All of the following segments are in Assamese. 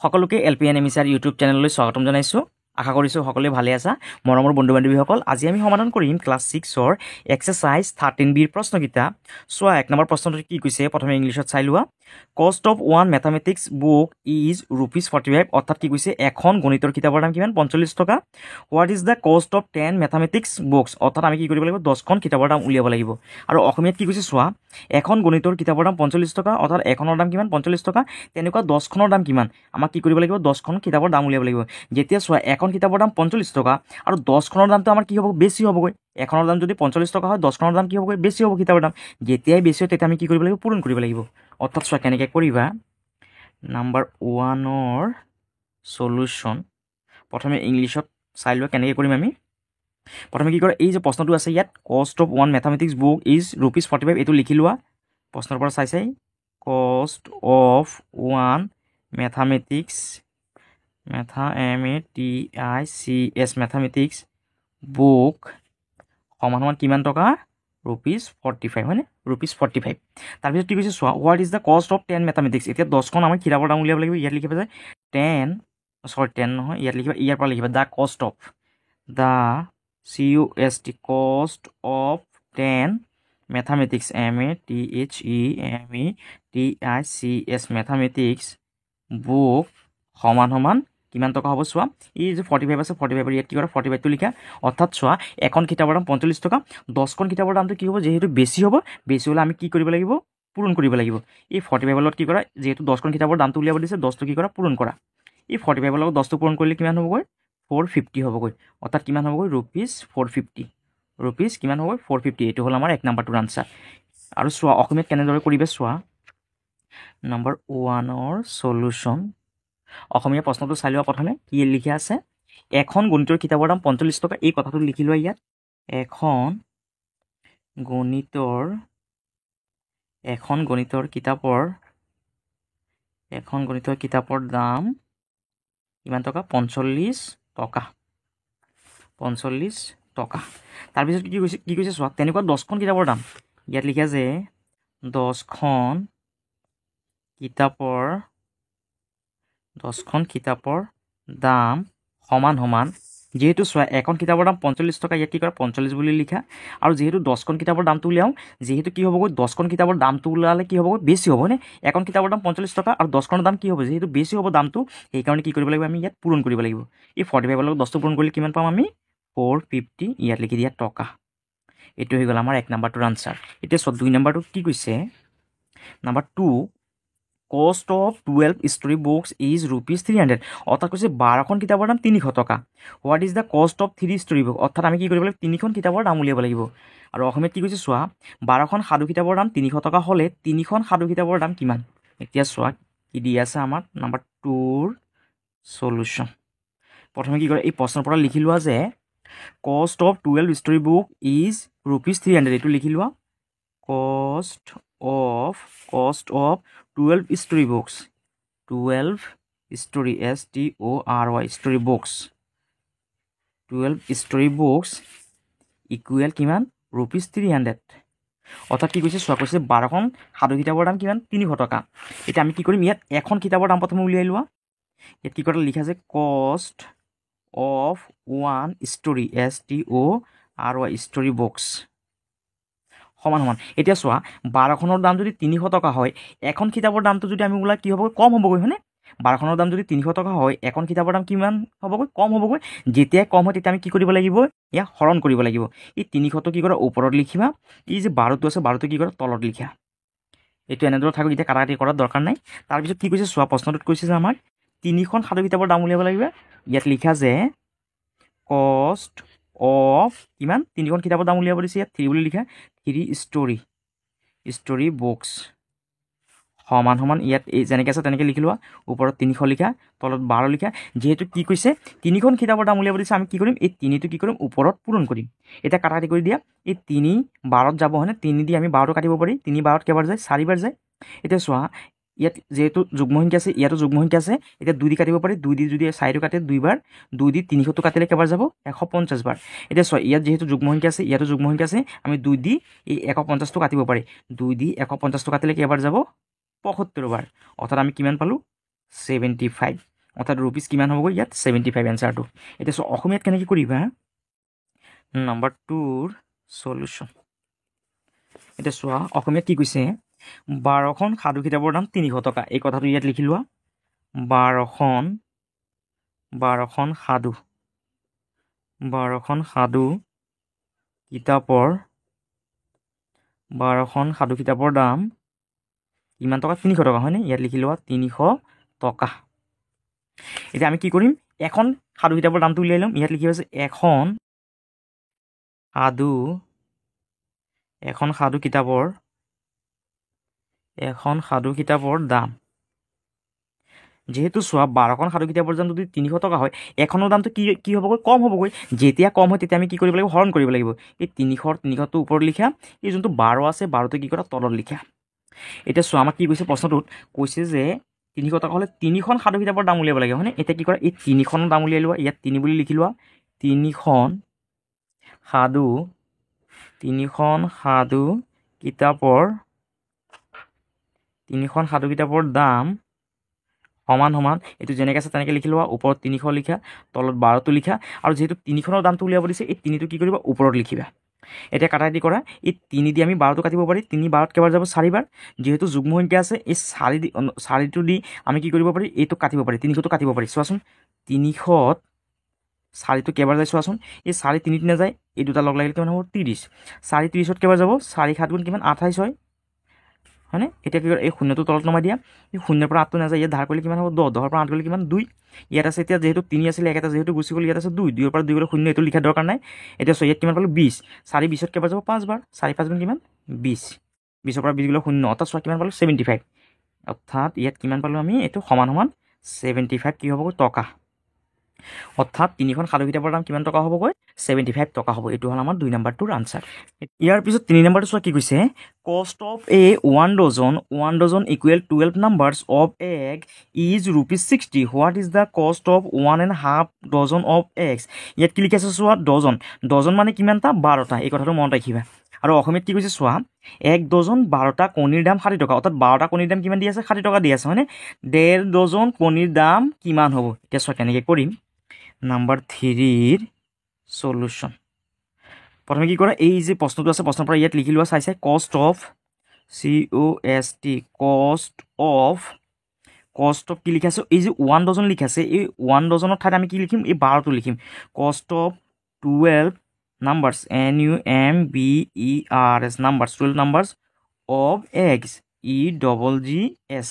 সকলোকে এলপিএন এমিচাৰ ইউটিউব চেনেললৈ স্বাগতম জনাইছোঁ। আশা কৰিছোঁ সকলোৱে ভালে আছা। মৰমৰ বন্ধু বান্ধৱীসকল, আজি আমি সমাধান কৰিম ক্লাছ 6ৰ এক্সাৰচাইজ 13বিৰ প্ৰশ্নকেইটা। চোৱা, 1 নম্বৰ প্ৰশ্নটো কি কৈছে প্ৰথমে ইংলিছত চাই লোৱা। Cost of one mathematics book is ₹45, অৰ্থাৎ কি কৈছে এখন গণিতৰ কিতাপৰ দাম কিমান? 45 টকা। What is the cost of 10 mathematics books, অৰ্থাৎ আমি কি কৰিব লাগিব? 10খন কিতাপৰ দাম উলিয়াব লাগিব। আৰু অসমীয়াত কি কৈছে চোৱা, এখন গণিতৰ কিতাপৰ দাম 45 টকা, অৰ্থাৎ এখনৰ দাম কিমান? 45 টকা। তেনেকুৱা 10খনৰ দাম কিমান? আমাক কি কৰিব লাগিব? 10খন কিতাপৰ দাম উলিয়াব লাগিব। যেতিয়া চোৱা এখন কিতাপৰ দাম 45 টকা আৰু 10খনৰ দামটো আমাৰ কি হ'ব? বেছি হ'বগৈ। এখনৰ দাম যদি 45 টকা হয়, 10খনৰ দাম কি হ'বগৈ? বেছি হ'ব কিতাপৰ দাম। যেতিয়াই বেছি হয় তেতিয়া আমি কি কৰিব লাগিব? পূৰণ কৰিব লাগিব। অৰ্থাৎ চোৱা কেনেকৈ কৰিবা। নাম্বাৰ 1ৰ চলিউশ্যন প্ৰথমে ইংলিছত চাই লোৱা কেনেকৈ কৰিম আমি। প্ৰথমে কি কৰা, এই যে প্ৰশ্নটো আছে ইয়াত, cost of one mathematics book is ₹45, এইটো লিখি লোৱা প্ৰশ্নৰ পৰা চাই চাই। Cost of one mathematics mathematics book সমান কিমান টকা? ₹45, হয়নে? ₹45। তাৰপিছত কি কৈছে চোৱা, what is the cost of 10 mathematics. এতিয়া 10খন আমাৰ কিতাপৰ দাম উলিয়াব লাগিব। ইয়াত লিখিবা যে 10 নহয়, ইয়াত লিখিবা, ইয়াৰ পৰা লিখিবা the cost of, the COST cost of 10 mathematics METHEMETICS mathematics book সমান কিমান টকা হ'ব চোৱা। এই যে 45 আছে, 45 ইয়াত কি কৰা? 45টো লিখা। অৰ্থাৎ চোৱা, এখন কিতাপৰ দাম 45 টকা, 10খন কিতাপৰ দামটো কি হ'ব? যিহেতু বেছি হ'ব, বেছি হ'লে আমি কি কৰিব লাগিব? পূৰণ কৰিব লাগিব। এই 45ৰ লগত কি কৰা? যিহেতু 10খন কিতাপৰ দামটো উলিয়াব দিছে, 10টো কি কৰা? পূৰণ কৰা। এই 45ৰ লগত 10টো পূৰণ কৰিলে কিমান হ'বগৈ? 450 হ'বগৈ। অৰ্থাৎ কিমান হ'বগৈ? ₹450। কিমান হ'বগৈ? 450। এইটো হ'ল আমাৰ 1 নম্বৰটোৰ আনচাৰ। আৰু চোৱা অসমীয়াত কেনেদৰে কৰিবা চোৱা। নাম্বাৰ 1ৰ চলিউশ্যন অসমীয়া প্ৰশ্নটো চাই লোৱা প্ৰথমে। কি লিখা আছে? এখন গণিতৰ কিতাপৰ দাম 45 টকা, এই কথাটো লিখি লোৱা ইয়াত। এখন গণিতৰ কিতাপৰ দাম কিমান টকা? 45 টকা। তাৰপিছত কি কৈছে চোৱা, তেনেকুৱা 10খন কিতাপৰ দাম, ইয়াত লিখা যে 10খন কিতাপৰ দাম সমান যিহেতু চোৱা এখন কিতাপৰ দাম 45 টকা, ইয়াত কি কৰা? 45 বুলি লিখা। আৰু যিহেতু 10খন কিতাপৰ দামটো উলিয়াওঁ, যিহেতু কি হ'বগৈ? 10খন কিতাপৰ দামটো ওলালে কি হ'বগৈ? বেছি হ'ব, হয়নে? এখন কিতাপৰ দাম 45 টকা আৰু 10খনৰ দাম কি হ'ব? যিহেতু বেছি হ'ব দামটো, সেইকাৰণে কি কৰিব লাগিব? আমি ইয়াত পূৰণ কৰিব লাগিব। এই 45ৰ লগত 10টো পূৰণ কৰিলে কিমান পাম আমি? 450, ইয়াত লিখি দিয়া টকা। এইটো হৈ গ'ল আমাৰ 1 নম্বৰটোৰ আনচাৰ। এতিয়া চোৱা 2 নম্বৰটো কি কৈছে। নাম্বাৰ 2, কষ্ট অফ 12 ষ্টৰী বুকছ ইজ ₹300, অৰ্থাৎ কৈছে 12খন কিতাপৰ দাম 300 টকা। What is the cost of 3 story book, অৰ্থাৎ আমি কি কৰিব লাগিব? 3খন কিতাপৰ দাম উলিয়াব লাগিব। আৰু অসমীয়াত কি কৈছে চোৱা, 12খন সাধু কিতাপৰ দাম 300 টকা হ'লে 3খন সাধু কিতাপৰ দাম কিমান? এতিয়া চোৱা কি দি আছে আমাৰ নাম্বাৰ 2ৰ চলিউশ্যন। প্ৰথমে কি কৰে, এই প্ৰশ্নৰ পৰা লিখি লোৱা যে কষ্ট অফ 12 ষ্টৰী বুক ইজ ₹300, এইটো লিখি লোৱা। কষ্ট of 12 story books, 12 story STORY story books, 12 story books equal কিমান? ₹300। অৰ্থাৎ কি কৈছে চোৱা, কৈছে 12খন সাধু কিতাপৰ দাম কিমান? 300 টকা। এতিয়া আমি কি কৰিম? ইয়াত এখন কিতাপৰ দাম প্ৰথমে উলিয়াই লোৱা। ইয়াত কি কৰা লিখা আছে? Cost of one story STORY story books সমান। এতিয়া চোৱা 12খনৰ দাম যদি 300 টকা হয়, এখন কিতাপৰ দামটো যদি আমি ওলাই কি হ'বগৈ? কম হ'বগৈ, হয়নে? 12খনৰ দাম যদি 300 টকা হয়, এখন কিতাপৰ দাম কিমান হ'বগৈ? কম হ'বগৈ। যেতিয়াই কম হয় তেতিয়া আমি কি কৰিব লাগিব? ইয়াক হৰণ কৰিব লাগিব। এই 300টো কি কৰা? ওপৰত লিখিবা। এই যে 12টো আছে, 12টো কি কৰা? তলত লিখা। এইটো এনেদৰে থাকক, এতিয়া কাটাকাটি কৰাৰ দৰকাৰ নাই। তাৰপিছত কি কৈছে চোৱা, প্ৰশ্নটোত কৈছে যে আমাক 3খন সাধু কিতাপৰ দাম উলিয়াব লাগিব। ইয়াত লিখা যে কষ্ট অফ কিমান? 3খন কিতাপৰ দাম উলিয়াব দিছে, ইয়াত 3 বুলি লিখা। 3 ষ্টৰী বুকছ সমান ইয়াত এই যেনেকৈ আছে তেনেকৈ লিখি লোৱা। ওপৰত 300 লিখা, তলত 12 লিখা। যিহেতু কি কৈছে 3খন কিতাপৰ দাম উলিয়াব দিছে, আমি কি কৰিম? এই 3টো কি কৰিম? ওপৰত পূৰণ কৰিম। এতিয়া কাটাকাটি কৰি দিয়া। এই 3 12ত যাব, হয়নে? 3 দি আমি 12টো কাটিব পাৰি। 3 12ত কেইবাৰ যায়? 4বাৰ যায়। এতিয়া চোৱা ইয়াত যিহেতু যুগ্ম সংখ্যা আছে, ইয়াতো যুগ্ম সংখ্যা আছে। এতিয়া 2 দি কাটিব পাৰি। 2 দি যদি 4টো কাটে 2বাৰ, 2 দি 300টো কাটিলে কেইবাৰ যাব? 150 বাৰ। এতিয়া চোৱা ইয়াত যিহেতু যুগ্ম সংখ্যা আছে, ইয়াতো যুগ্ম সংখ্যা আছে, আমি 2 দি এই 150টো কাটিব পাৰি। 2 দি 150টো কাটিলে কেইবাৰ যাব? 75 বাৰ। অৰ্থাৎ আমি কিমান পালোঁ? 75। অৰ্থাৎ ৰুপিজ কিমান হ'বগৈ ইয়াত 75 এনচাৰটো। এতিয়া চোৱা অসমীয়াত কেনেকৈ কৰিবা নম্বৰ 2ৰ সলিউশ্যন। এতিয়া চোৱা অসমীয়াত কি কৈছে 12খন সাধু কিতাপৰ দাম 300 টকা। এই কথাটো ইয়াত লিখি লোৱা 12খন সাধু কিতাপৰ দাম কিমান টকা 300 টকা হয়নে? ইয়াত লিখি লোৱা 300 টকা। এতিয়া আমি কি কৰিম এখন সাধু কিতাপৰ দামটো উলিয়াই ল'ম। ইয়াত লিখি আছে এখন সাধু কিতাপৰ দাম। যিহেতু চোৱা 12খন সাধু কিতাপৰ দাম যদি 300 টকা হয় এখনৰ দামটো কি হ'বগৈ কম হ'বগৈ। যেতিয়া কম হয় তেতিয়া আমি কি কৰিব লাগিব হৰণ কৰিব লাগিব। এই 300টো ওপৰত লিখা, এই যোনটো 12 আছে 12টো কি কৰা তলত লিখা। এতিয়া চোৱা আমাক কি কৈছে প্ৰশ্নটোত কৈছে যে 300 টকা হ'লে 3খন সাধু কিতাপৰ দাম উলিয়াব লাগে হয়নে? এতিয়া কি কৰা এই 3খনৰ দাম উলিয়াই লোৱা। ইয়াত 3 বুলি লিখি লোৱা। 3খন সাধু কিতাপৰ দাম সমান এইটো যেনেকৈ আছে তেনেকৈ লিখি লোৱা। ওপৰত 300 লিখা, তলত 12টো লিখা, আৰু যিহেতু 3খনৰ দামটো উলিয়াব দিছে এই 3টো কি কৰিবা ওপৰত লিখিবা। এতিয়া কাটাকাটি কৰা, এই 3 দি আমি 12টো কাটিব পাৰি। 3 12ত কেইবাৰ যাব 4বাৰ। যিহেতু যুগ্ম সংখ্যা আছে এই 4টো দি আমি কি কৰিব পাৰি এইটো কাটিব পাৰি, 300টো কাটিব পাৰি। চোৱাচোন 300ত 4টো কেইবাৰ যায় চোৱাচোন। এই 4 3ত নাযায়, এই দুটা লগ লাগিলে কিমান হ'ব 30। 4 30ত কেইবাৰ যাব 4 7 গুণ কিমান 28 হয় হয়নে? এতিয়া কি কৰে এই শূন্যটো তলত নমাই দিয়া। এই 0ৰ পৰা 8টো নাযায়, ইয়াত ধাৰ কৰিলে কিমান হ'ব 10, 10ৰ পৰা 8 গ'লে কিমান 2। ইয়াত আছে এতিয়া যিহেতু 3 আছিলে এটা যিহেতু গুচি গ'ল, ইয়াত আছে 2, 2ৰ পৰা 2 গ'লে 0, এইটো লিখাৰ দৰকাৰ নাই। এতিয়া ইয়াত কিমান পালোঁ 20। 4 20ত কেইবাৰ যাব 5 বাৰ, 4 5 গুণ কিমান 20, 20ৰ পৰা 20 গ'লে 0, অৰ্থাৎ চোৱা কিমান পালোঁ 75। অৰ্থাৎ ইয়াত কিমান পালোঁ আমি এইটো সমান 75 কি হ'বগৈ টকা। অৰ্থাৎ 3খন সাধু কিতাপৰ দাম কিমান টকা হ'বগৈ 75 টকা হ'ব। এইটো হ'ল আমাৰ 2 নম্বৰটোৰ আনচাৰ। ইয়াৰ পিছত 3 নম্বৰটো চোৱা কি কৈছে cost of a 1 dozen equal 12 numbers of egg is ₹60। What is the cost of 1.5 dozen of eggs. ইয়াত কি লিখি আছে চোৱা ডজন মানে কিমানটা 12টা। এই কথাটো মনত ৰাখিবা। আৰু অসমীয়াত কি কৈছে চোৱা 1 ডজন 12টা কণীৰ দাম 60 টকা। অৰ্থাৎ 12টা কণীৰ দাম কিমান দি আছে 60 টকা দি আছে হয়নে? 1.5 ডজন কণীৰ দাম কিমান হ'ব। এতিয়া চোৱা কেনেকৈ কৰিম নম্বৰ 3ৰ সলিউশ্যন। প্ৰথমে কি কৰা এই যে প্ৰশ্নটো আছে প্ৰশ্নৰ পৰা ইয়াত লিখি লোৱা চাই কষ্ট অফ কি লিখি আছে এই যে 1 ডজন লিখি আছে এই 1 ডজনৰ ঠাইত আমি কি লিখিম এই 12টো লিখিম। Cost of 12 numbers NUMBERS numbers 12 numbers of eggs EGGS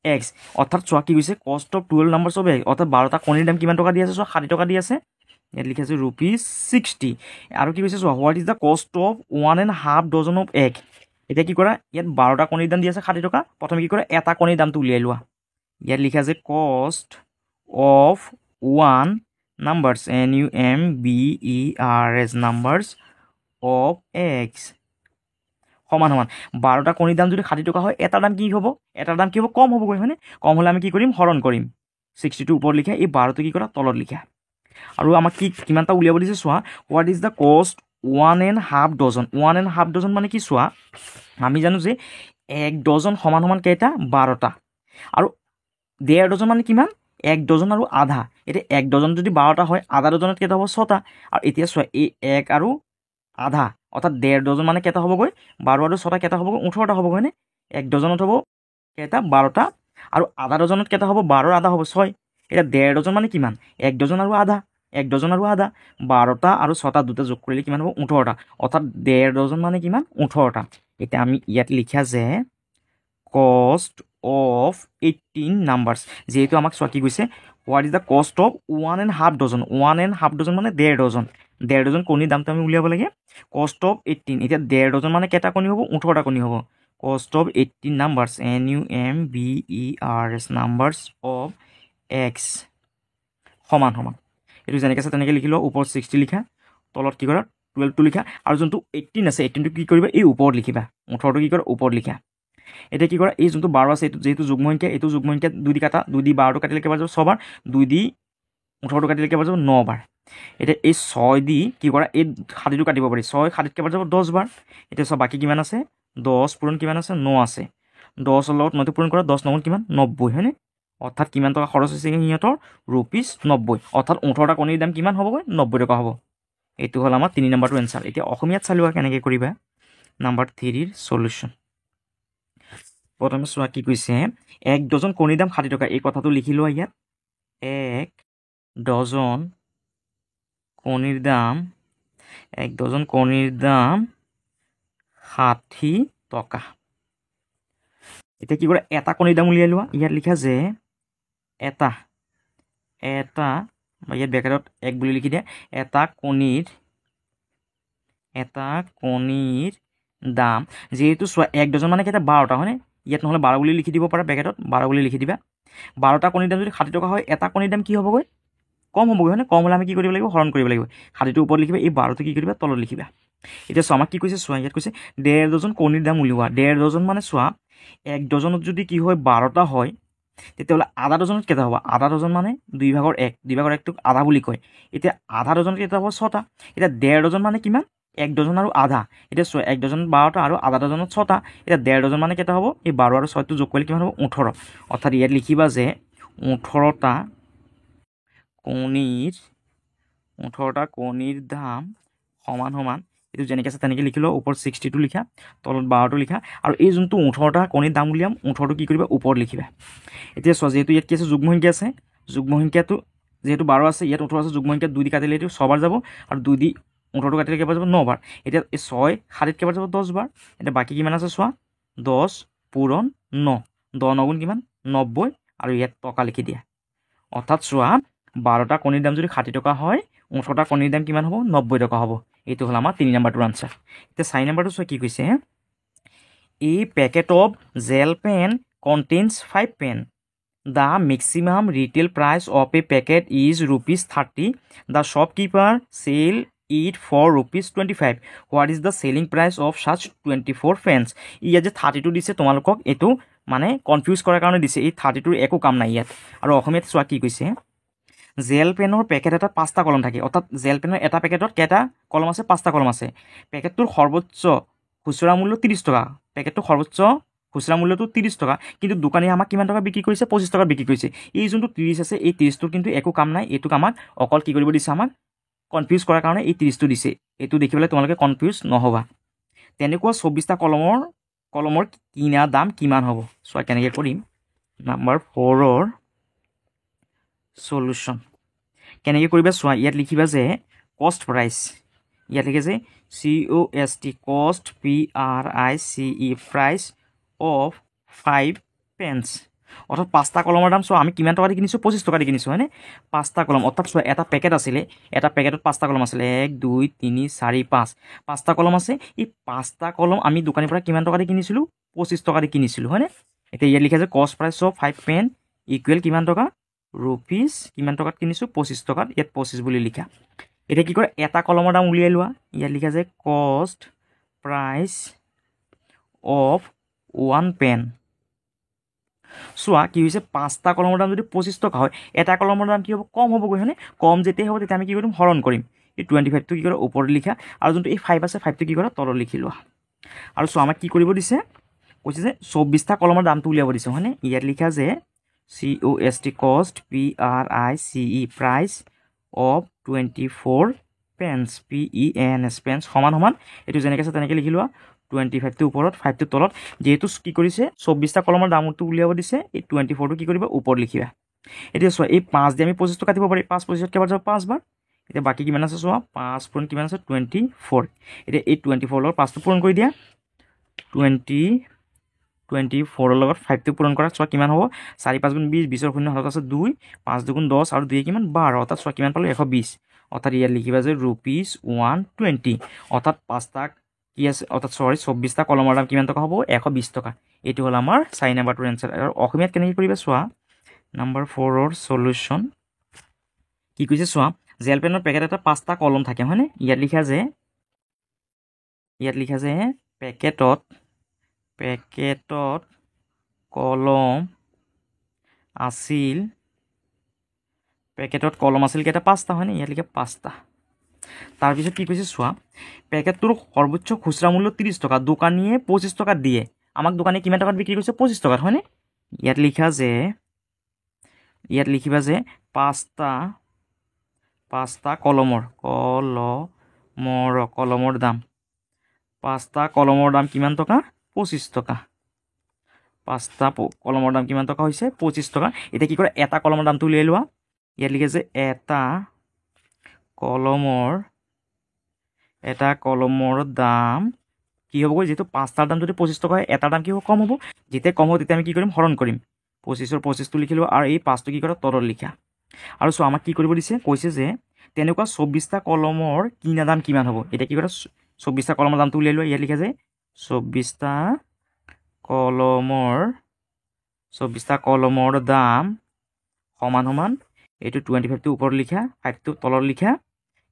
eggs. অৰ্থাৎ চোৱা কি কৈছে কষ্ট অফ 12 নাম্বাৰছ অফ এগছ অৰ্থাৎ 12টা কণীৰ দাম কিমান টকা দি আছে চোৱা 60 টকা দি আছে। ইয়াত লিখি আছে ₹60। আৰু কি কৈছে চোৱা what is the cost of 1.5 dozen of egg. এতিয়া কি কৰা ইয়াত 12টা কণীৰ দাম দি আছে 60 টকা। প্ৰথমে কি কৰা এটা কণীৰ দামটো উলিয়াই লোৱা। ইয়াত লিখা আছে cost of 1 numbers NUMBERS numbers of eggs সমান 12টা কণীৰ দাম যদি 60 টকা হয় এটাৰ দাম কি হ'ব কম হ'বগৈ হয়নে? কম হ'লে আমি কি কৰিম হৰণ কৰিম। 60টো ওপৰত লিখা এই 12টো কি কৰা তলত লিখা। আৰু আমাক কিমানটা উলিয়াব দিছে চোৱা হোৱাট ইজ দ্য কষ্ট 1.5 ডজন। 1.5 ডজন মানে কি চোৱা আমি জানো যে 1 ডজন সমান কেইটা 12টা আৰু 1.5 ডজন মানে কিমান 1 ডজন আৰু আধা। এতিয়া 1 ডজন যদি 12টা হয় আধা ডজনত কেইটা হ'ব 6টা। আৰু এতিয়া চোৱা এই 1 আৰু আধা অৰ্থাৎ 1.5 ডজন মানে কেইটা হ'বগৈ 12 আৰু 6টা কেইটা হ'বগৈ 18টা হ'বগৈ হয়নে? 1 ডজনত হ'ব কেইটা 12টা আৰু আধা ডজনত কেইটা হ'ব 12 আধা হ'ব 6। এতিয়া 1.5 ডজন মানে কিমান 1 ডজন আৰু আধা 12টা আৰু 6টা দুটা যোগ কৰিলে কিমান হ'ব 18টা। অৰ্থাৎ 1.5 ডজন মানে কিমান 18টা। এতিয়া আমি ইয়াত লিখা যে কষ্ট অফ 18 নাম্বাৰছ যিহেতু আমাক চোৱা কি কৈছে what is the cost of 1.5 dozen. 1.5 dozen মানে 1.5 ডজন। 1.5 ডজন কণীৰ দামটো আমি উলিয়াব লাগে। কষ্ট অফ 18 এতিয়া 1.5 ডজন মানে কেইটা কণী হ'ব 18টা কণী হ'ব। Cost of 18 numbers NUMBERS numbers of eggs সমান এইটো যেনেকৈ আছে তেনেকৈ লিখি লোৱা। ওপৰত 60 লিখা তলত কি কৰা 12টো লিখা আৰু যোনটো 18 আছে 18টো কি কৰিবা এই ওপৰত লিখিবা। 18টো কি কৰা ওপৰত লিখা। এতিয়া কি কৰা এই যোনটো 12 আছে এইটো যিহেতু যুগ্ম সংখ্যা এইটো যুগ্ম সংখ্যা 2 দি কাটা 2 দি 12টো কাটিলে কেইবাৰ যাব 6 বাৰ 2 দি 18টো কাটিলে কেইবাৰ যাব 9 বাৰ। এতিয়া এই 6 দি কি কৰা এই 60টো কাটিব পাৰি 6 60ত কেইবাৰ যাব 10 বাৰ। এতিয়া চোৱা বাকী কিমান আছে 10 পূৰণ কিমান আছে 9 আছে 10ৰ লগত 9টো পূৰণ কৰা 10 9 কিমান 90 হয়নে? অৰ্থাৎ কিমান টকা খৰচ হৈছে সিহঁতৰ ₹90 অৰ্থাৎ 18টা কণীৰ দাম কিমান হ'বগৈ 90 টকা হ'ব এইটো হ'ল আমাৰ 3 নম্বৰটো এনচাৰ এতিয়া অসমীয়াত চাই লোৱা কেনেকৈ কৰিবা নাম্বাৰ 3ৰ সলিউশ্যন প্ৰথমে চোৱা কি কৈছে 1 ডজন কণীৰ দাম 60 টকা এই কথাটো লিখি লোৱা ইয়াত 1 ডজন কণীৰ দাম 1 ডজন কণীৰ দাম 60 টকা এতিয়া কি কৰে এটা কণীৰ দাম উলিয়াই লোৱা ইয়াত লিখা যে এটা ইয়াত ব্ৰেকেটত 1 বুলি লিখি দিয়া এটা কণীৰ দাম যেহেতু চোৱা 1 ডজন মানে কেইটা 12টা হয়নে ইয়াত নহ'লে 12 বুলি লিখি দিব পাৰা ব্ৰেকেটত 12 বুলি লিখি দিবা 12টা কণীৰ দাম যদি 60 টকা হয় এটা কণীৰ দাম কি হ'বগৈ কম হ'বগৈ হয়নে কম হ'লে আমি কি কৰিব লাগিব হৰণ কৰিব লাগিব 60টোৰ ওপৰত লিখিবা এই 12টো কি কৰিবা তলত লিখিবা এতিয়া চোৱা আমাক কি কৈছে চোৱা ইয়াত কৈছে 1.5 ডজন কণীৰ দাম উলিওৱা 1.5 ডজন মানে চোৱা 1 ডজনত যদি কি হয় 12টা হয় তেতিয়াহ'লে আধা ডজনত কেইটা হ'ব আধা ডজন মানে 2/1টোক আধা বুলি কয় এতিয়া আধা ডজনত কেইটা হ'ব 6টা এতিয়া 1.5 ডজন মানে কিমান 1 ডজন আৰু আধা এতিয়া চোৱা 1 ডজনত 12টা আৰু আধা ডজনত 6টা এতিয়া 1.5 ডজন মানে কেইটা হ'ব এই 12 আৰু 6টো যোগ কৰিলে কিমান হ'ব 18 অৰ্থাৎ ইয়াত লিখিবা যে 18টা কণীৰ দাম সমান এইটো যেনেকৈ আছে তেনেকৈ লিখি লোৱা ওপৰত 60টো লিখা তলত 12টো লিখা আৰু এই যোনটো 18টা কণীৰ দাম উলিয়াম 18টো কি কৰিবা ওপৰত লিখিবা এতিয়া চোৱা যিহেতু ইয়াত কি আছে যুগ্ম সংখ্যা আছে যুগ্ম সংখ্যাটো যিহেতু 12 আছে ইয়াত 18 আছে যুগ্ম সংখ্যা 2 দি কাটিলে এইটো 6 বাৰ যাব আৰু 2 দি 18টো কাটিলে কেইবাৰ যাব 9 বাৰ এতিয়া এই 6 7 কেইবাৰ যাব 10 বাৰ এতিয়া বাকী কিমান আছে চোৱা 10 পূৰণ 9 10 9 গুণ কিমান 90 আৰু ইয়াত টকা লিখি দিয়া অৰ্থাৎ চোৱা 12টা কণীৰ দাম যদি 60 টকা হয় 18টা কণীৰ দাম কিমান হ'ব 90 টকা হ'ব এইটো হ'ল আমাৰ 3 নম্বৰটোৰ আনচাৰ এতিয়া 4 নম্বৰটো চোৱা কি কৈছে A packet of gel pen contains 5 pen. The maximum retail price of a packet is ₹30. The shopkeeper sell it for ₹25. What is the selling price of such 24 pens? ইয়াত যে 32 দিছে তোমালোকক এইটো মানে কনফিউজ কৰাৰ কাৰণে দিছে এই 32ৰ একো কাম নাই ইয়াত আৰু অসমীয়াত চোৱা কি কৈছে জেল পেনৰ পেকেট এটাত 5টা কলম থাকে অৰ্থাৎ জেল পেনৰ এটা পেকেটত কেইটা কলম আছে 5টা কলম আছে পেকেটটোৰ সৰ্বোচ্চ খুচুৰা মূল্য 30 টকা পেকেটটোৰ সৰ্বোচ্চ খুচুৰা মূল্যটো 30 টকা কিন্তু দোকানীয়ে আমাক কিমান টকা বিক্ৰী কৰিছে 25 টকাত বিক্ৰী কৰিছে এই যোনটো 30 আছে এই 30টোৰ কিন্তু একো কাম নাই এইটোক আমাক অকল কি কৰিব দিছে আমাক কনফিউজ কৰাৰ কাৰণে এই 30টো দিছে এইটো দেখিবলৈ তোমালোকে কনফিউজ নহ'বা তেনেকুৱা 24টা কলমৰ কিনা দাম কিমান হ'ব চোৱা কেনেকৈ কৰিম নাম্বাৰ 4ৰ সলিউশ্যন কেনেকৈ কৰিবা চোৱা ইয়াত লিখিবা যে কষ্ট প্ৰাইচ ইয়াত লিখে যে COST কষ্ট PRICE প্ৰাইচ অফ 5 pens অৰ্থাৎ 5টা কলমৰ দাম চোৱা আমি কিমান টকা দি কিনিছোঁ 25 টকা দি কিনিছোঁ হয়নে 5টা কলম অৰ্থাৎ চোৱা এটা পেকেট আছিলে এটা পেকেটত 5টা কলম আছিলে 1 2 3 4 5 5টা কলম আছে এই 5টা কলম আমি দোকানীৰ পৰা কিমান টকা দি কিনিছিলোঁ 25 টকা দি কিনিছিলোঁ হয়নে এতিয়া ইয়াত লিখা যে কষ্ট প্ৰাইচ অফ 5 pen ইকুৱেল কিমান টকা ৰুপিজ কিমান টকাত কিনিছোঁ 25 টকাত ইয়াত 25 বুলি লিখা এতিয়া কি কৰে এটা কলমৰ দাম উলিয়াই লোৱা ইয়াত লিখা যে কষ্ট প্ৰাইচ অফ 1 pen চোৱা কি হৈছে 5টা কলমৰ দাম যদি 25 টকা হয় এটা কলমৰ দাম কি হ'ব কম হ'বগৈ হয়নে কম যেতিয়া হ'ব তেতিয়া আমি কি কৰিম হৰণ কৰিম এই 25টো কি কৰে ওপৰত লিখা আৰু যোনটো এই 5 আছে 5টো কি কৰে তলত লিখি লোৱা আৰু চোৱা আমাক কি কৰিব দিছে কৈছে যে 24টা কলমৰ দামটো উলিয়াব দিছে হয়নে ইয়াত লিখা যে COST কষ্ট PRICE price of 24 pens PENS pens সমান এইটো যেনেকৈ আছে তেনেকৈ লিখি লোৱা 25টো ওপৰত 5টো তলত যেহেতু কি কৰিছে 24টা কলমৰ দামটো উলিয়াব দিছে এই 24টো কি কৰিবা ওপৰত লিখিবা এতিয়া চোৱা এই 5 দি আমি 25টো কাটিব পাৰি 5 25ত কেইবাৰ যাব 5 বাৰ এতিয়া বাকী কিমান আছে চোৱা 5 পূৰণ কিমান আছে 24 এতিয়া এই 24 লগত 5টো পূৰণ কৰি দিয়া 24ৰ লগত 5টো পূৰণ কৰা চোৱা কিমান হ'ব 4 5 গুণ 20 20ৰ শূন্য হাতত আছে 2 5 2 গুণ 10 আৰু 2 কিমান 12 অৰ্থাৎ চোৱা কিমান পালোঁ 120 অৰ্থাৎ ইয়াত লিখিবা যে ₹120 অৰ্থাৎ 5টা কি আছে অৰ্থাৎ 24টা কলমৰ দাম কিমান টকা হ'ব 120 টকা এইটো হ'ল আমাৰ 4 নম্বৰটোৰ এনচাৰ আৰু অসমীয়াত কেনেকৈ কৰিবা চোৱা নাম্বাৰ 4ৰ সলিউশ্যন কি কৈছে চোৱা জেল পেনৰ পেকেট এটা 5টা কলম থাকে হয়নে ইয়াত লিখা যে পেকেটত কলম আছিল কেইটা 5টা হয়নে ইয়াত লিখা 5টা তাৰপিছত কি কৈছে চোৱা পেকেটটোৰ সৰ্বোচ্চ খুচুৰা মূল্য 30 টকা দোকানীয়ে 25 টকাত দিয়ে আমাক দোকানীয়ে কিমান টকাত বিক্ৰী কৰিছে 25 টকাত হয়নে ইয়াত লিখা যে ইয়াত লিখিবা যে পাঁচটা কলমৰ দাম পাঁচটা কলমৰ দাম কিমান টকা 25 টকা পাঁচটা কলমৰ দাম কিমান টকা হৈছে 25 টকা এতিয়া কি কৰে এটা কলমৰ দামটো উলিয়াই লোৱা ইয়াত লিখে যে এটা কলমৰ দাম কি হ'ব যেহেতু পাঁচটাৰ দাম যদি 25 টকা হয় এটাৰ দাম কি হ'ব কম হ'ব যেতিয়া কম হ'ব তেতিয়া আমি কি কৰিম হৰণ কৰিম 25ৰ 25টো লিখি লোৱা আৰু এই 5টো কি কৰা তলত লিখা আৰু চোৱা আমাক কি কৰিব দিছে কৈছে যে তেনেকুৱা 24টা কলমৰ কিনা দাম কিমান হ'ব এতিয়া কি কৰা 24টা কলমৰ দামটো উলিয়াই লোৱা ইয়াত লিখা যে 24টা কলমৰ দাম সমান এইটো 25টো ওপৰত লিখা 5টো তলত লিখা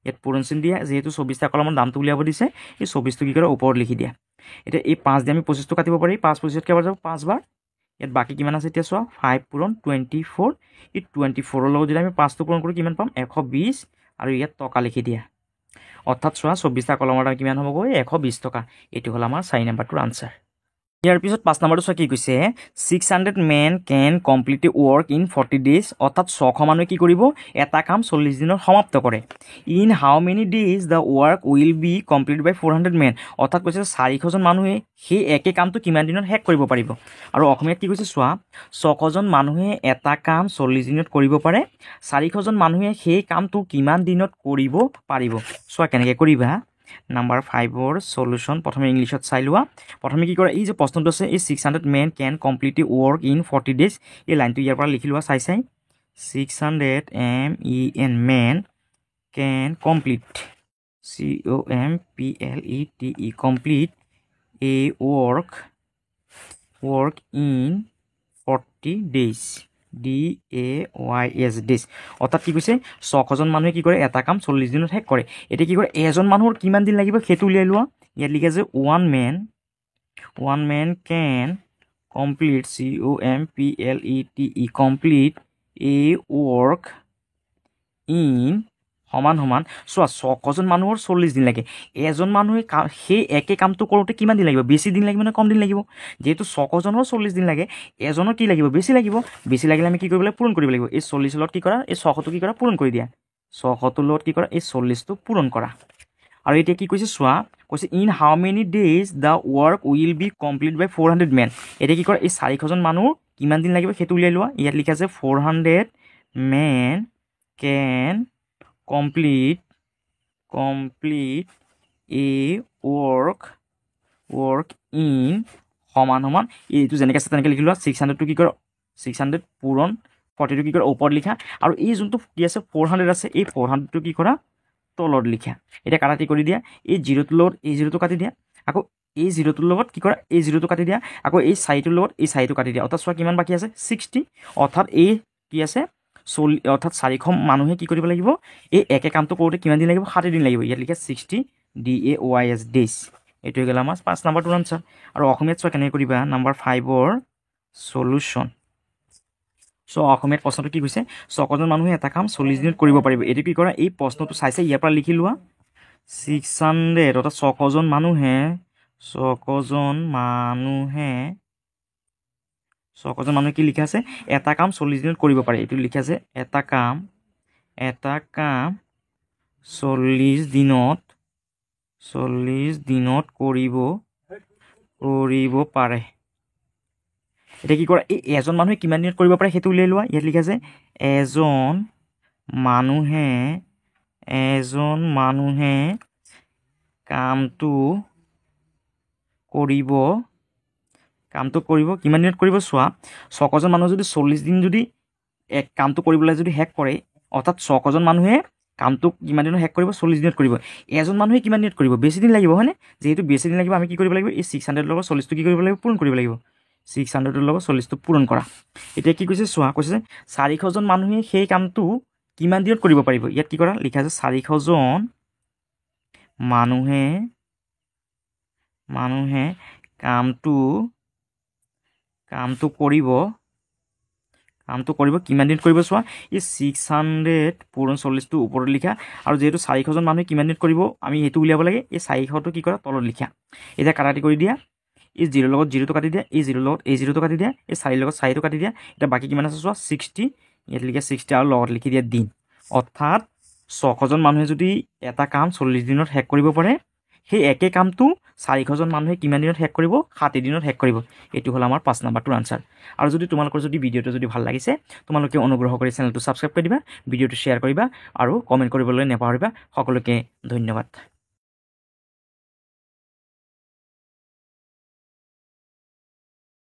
ইয়াত পূৰণ চিন দিয়া যেহেতু 24টা কলমৰ দামটো উলিয়াব দিছে এই 24টো কি কৰা ওপৰত লিখি দিয়া এতিয়া এই 5 দিয়ে আমি 25টো কাটিব পাৰি 5 25ত কেইবাৰ যাব 5 বাৰ ইয়াত বাকী কিমান আছে এতিয়া চোৱা 5 পূৰণ 24 এই 24ৰ লগত যদি আমি 5টো পূৰণ কৰোঁ কিমান পাম 120 আৰু ইয়াত টকা লিখি দিয়া অৰ্থাৎ চোৱা 24টা কলমৰ দাম কিমান হ'বগৈ 120 টকা এইটো হ'ল আমাৰ 4 নম্বৰটোৰ আনচাৰ ইয়াৰ পিছত 5 নম্বৰটো চোৱা কি কৈছে 600 men can complete work in 40 days অৰ্থাৎ 600 মানুহে কি কৰিব এটা কাম 40 দিনত সমাপ্ত কৰে in how many days the work will be complete by 400 men অৰ্থাৎ কৈছে 400 জন মানুহে সেই একে কামটো কিমান দিনত শেষ কৰিব পাৰিব আৰু অসমীয়াত কি কৈছে চোৱা 600 জন মানুহে এটা কাম 40 দিনত কৰিব পাৰে 400 জন মানুহে সেই কামটো কিমান দিনত কৰিব পাৰিব চোৱা কেনেকৈ কৰিবা নাম্বাৰ 5ৰ সলিউশন প্ৰথমে ইংলিছত চাই লোৱা প্ৰথমে কি কৰে এই যে প্ৰশ্নটো আছে এই 600 men can complete work in 40 days এই লাইনটো ইয়াৰ পৰা লিখি লোৱা চাই 600 men can complete complete a work in 40 days days অৰ্থাৎ কি কৈছে 600 জন মানুহে কি কৰে এটা কাম 40 দিনত শেষ কৰে এতিয়া কি কৰে এজন মানুহৰ কিমান দিন লাগিব সেইটো উলিয়াই লোৱা ইয়াত লিখে যে one man can complete complete a work in সমান চোৱা 600 জন মানুহৰ 40 দিন লাগে এজন মানুহে সেই একে কামটো কৰোঁতে কিমান দিন লাগিব বেছি দিন লাগিব নে কম দিন লাগিব যেহেতু 600 জনৰ 40 দিন লাগে এজনৰ কি লাগিব বেছি লাগিলে আমি কি কৰিব লাগিব পূৰণ কৰিব লাগিব এই 40 লগত কি কৰা এই 600টো কি কৰা পূৰণ কৰি দিয়া 600টোৰ লগত কি কৰা এই 40টো পূৰণ কৰা আৰু এতিয়া কি কৈছে চোৱা কৈছে in how many days the work will be complete by 400 men এতিয়া কি কৰা এই 400 জন মানুহ কিমান দিন লাগিব সেইটো উলিয়াই লোৱা ইয়াত লিখা আছে 400 men can complete a work in সমান এইটো যেনেকৈ আছে তেনেকৈ লিখি লোৱা 600টো কি কৰা 600 পূৰণ 40টো কি কৰা ওপৰত লিখা আৰু এই যোনটো কি আছে 400 আছে এই 400টো কি কৰা তলত লিখা এতিয়া কাটাতি কৰি দিয়া এই 0টোৰ লগত এই 0টো কাটি দিয়া আকৌ এই 0টোৰ লগত কি কৰা এই 0টো কাটি দিয়া আকৌ এই 4টোৰ লগত এই 4টো কাটি দিয়া অৰ্থাৎ চোৱা কিমান বাকী আছে 60 অৰ্থাৎ এই কি আছে অৰ্থাৎ 400 মানুহে কি কৰিব লাগিব এই একে কামটো কৰোঁতে কিমান দিন লাগিব 60 দিন লাগিব ইয়াত লিখা 60 days এইটো হৈ গ'ল আমাৰ 5 নম্বৰটোৰ আনচাৰ আৰু অসমীয়াত চোৱা কেনেকৈ কৰিবা নাম্বাৰ 5ৰ সলিউশন চ' অসমীয়াত প্ৰশ্নটো কি কৈছে 600 জন মানুহে এটা কাম 40 দিনত কৰিব পাৰিব এইটো কি কৰা এই প্ৰশ্নটো চাই ইয়াৰ পৰা লিখি লোৱা 600 অৰ্থাৎ 600 জন মানুহে কি লিখা আছে এটা কাম 40 দিনত কৰিব পাৰে এইটো লিখা আছে এটা কাম 40 দিনত কৰিব পাৰে এতিয়া কি কৰা এই এজন মানুহে কিমান দিনত কৰিব পাৰে সেইটো উলিয়াই লোৱা ইয়াত লিখা আছে এজন মানুহে কামটো কৰিব কিমান দিনত কৰিব চোৱা 600 জন মানুহ যদি 40 দিন যদি এক কামটো কৰিবলৈ যদি শেষ কৰে অৰ্থাৎ 600 জন মানুহে কামটো কিমান দিনত শেষ কৰিব 40 দিনত কৰিব এজন মানুহে কিমান দিনত কৰিব বেছি দিন লাগিব হয়নে যেহেতু বেছি দিন লাগিব আমি কি কৰিব লাগিব এই 600 লগত 40টো কি কৰিব লাগিব পূৰণ কৰিব লাগিব 600ৰ লগত 40টো পূৰণ কৰা এতিয়া কি কৈছে চোৱা কৈছে 400 জন মানুহে সেই কামটো কিমান দিনত কৰিব পাৰিব ইয়াত কি কৰা লিখা আছে 400 জন মানুহে কামটো কৰিব কিমান দিনত কৰিব চোৱা এই 600 পূৰণ 40টো ওপৰত লিখা আৰু যেহেতু 400 জন মানুহে কিমান দিনত কৰিব আমি সেইটো উলিয়াব লাগে এই 400টো কি কৰা তলত লিখা এতিয়া কাটাতি কৰি দিয়া এই 0 লগত 0টো কাটি দিয়া এই 0 লগত এই 0টো কাটি দিয়া এই 4 লগত 4টো কাটি দিয়া এতিয়া বাকী কিমান আছে চোৱা 60 ইয়াত লিখে 60 আৰু লগত লিখি দিয়া দিন। অৰ্থাৎ 600জন মানুহে যদি এটা কাম 40 দিনত শেষ কৰিব পাৰে, সেই একে কামটো 400জন মানুহে কিমান দিনত শেষ কৰিব? 60 দিনত শেষ কৰিব। এইটো হ'ল আমাৰ 5 নম্বৰটোৰ আনচাৰ। আৰু যদি তোমালোকৰ যদি ভিডিঅ'টো যদি ভাল লাগিছে, তোমালোকে অনুগ্ৰহ কৰি চেনেলটো ছাবস্ক্ৰাইব কৰি দিবা, ভিডিঅ'টো শ্বেয়াৰ কৰিবা আৰু কমেণ্ট কৰিবলৈ নাপাহৰিবা। সকলোকে ধন্যবাদ।